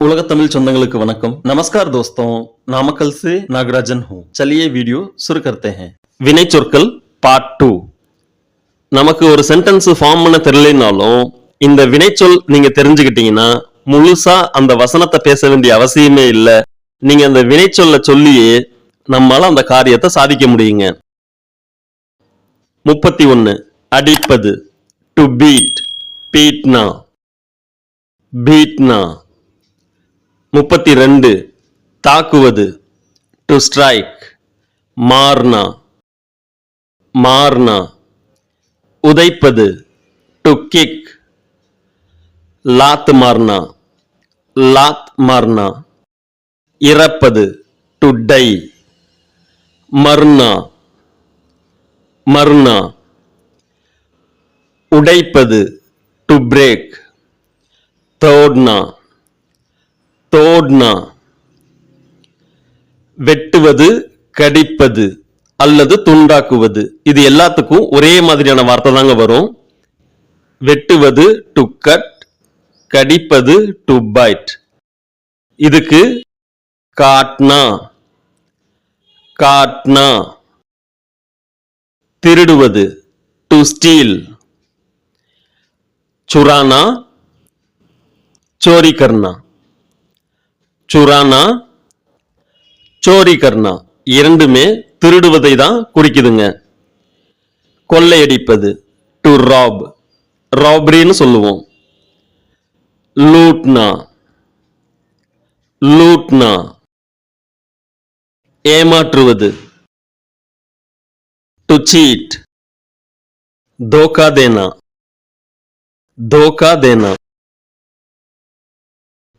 उलग तमिल சொந்தங்களுக்கு வணக்கம் नमस्कार दोस्तों नामकल से नागराजन हूँ चलिए वीडियो शुरू करते हैं வினை சொற்கள் பார்ட் 2 நமக்கு ஒரு சென்டென்ஸ் ஃபார்ம் பண்ண தெரியலனாலும் இந்த வினைச்சொல் நீங்க தெரிஞ்சுக்கிட்டீங்கன்னா முழுசா அந்த வசனத்தை பேச வேண்டிய அவசியமே இல்ல நீங்க அந்த வினைச்சொல்ல சொல்லியே நம்மால அந்த காரியத்தை சாதிக்க முடியுங்க 31 அடிப்பது டு பீட் பீட்னா பீட்னா 32 தாக்குவது டு ஸ்ட்ரைக் மார்னா மார்னா உதைப்பது டு கிக் லாத் மார்னா லாத் மார்னா இறப்பது டு டை மர்னா மர்னா உடைப்பது டு பிரேக் தோட்னா தோட்னா வெட்டுவது கடிப்பது அல்லது துண்டாக்குவது இது எல்லாத்துக்கும் ஒரே மாதிரியான வார்த்தை தாங்க வரும் வெட்டுவது டு கட் கடிப்பது டு பைட் இதுக்கு காட்னா காட்னா திருடுவது டு ஸ்டீல் சுரானா चोरी करना चुराना चोरी करना இரண்டுமே திருடுவதை தான் குறிக்குதுங்க கொள்ளையடிப்பது டு ராப் ராபரின்னு சொல்லுவோம் லூட்னா லூட்னா ஏமாற்றுவது டு சீட் धोखा देना धोखा देना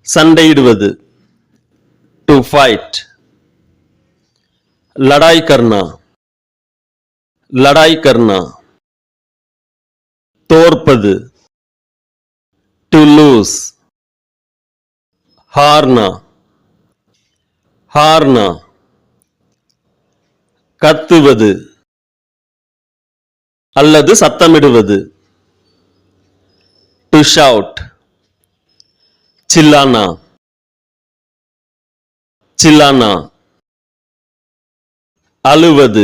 சண்டையிடுவது டு ஃபைட் லடாய் கர்னா லடாய் கர்னா தோற்பது டு லூஸ் ஹார்னா ஹார்னா கத்துவது அல்லது சத்தமிடுவது டு ஷவுட் चिल्लाना चिल्लाना அழுவது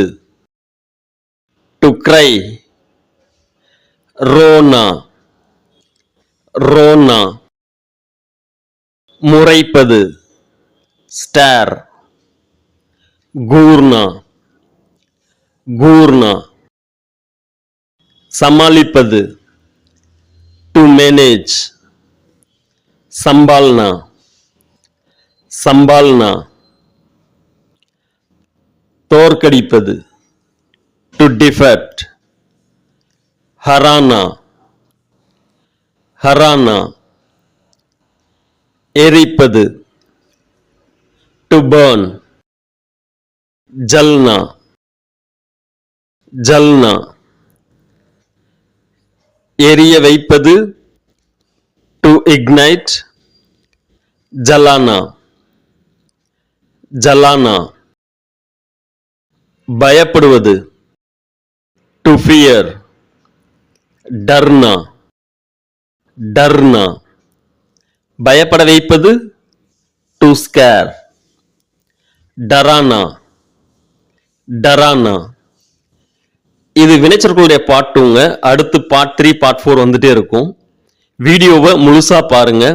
to cry Rona Rona முறைப்பது star கூர்னா கூர்னா சமாளிப்பது டு மேனேஜ் संभालना संभालना तोर्कडिप्पது to defeat Hariana Hariana एरिप्पது to burn जलना जलना एरिय வைப்பது to ignite जलाना जलाना பயப்படுவது to fear डरना डरना பயப்பட வைப்பது to scare डराना डराना இது வினைச்சொற்களுடைய பார்ட் 2ங்க அடுத்து பார்ட் 3 பார்ட் 4 வந்துட்டே இருக்கும் வீடியோவை முழுசா பாருங்க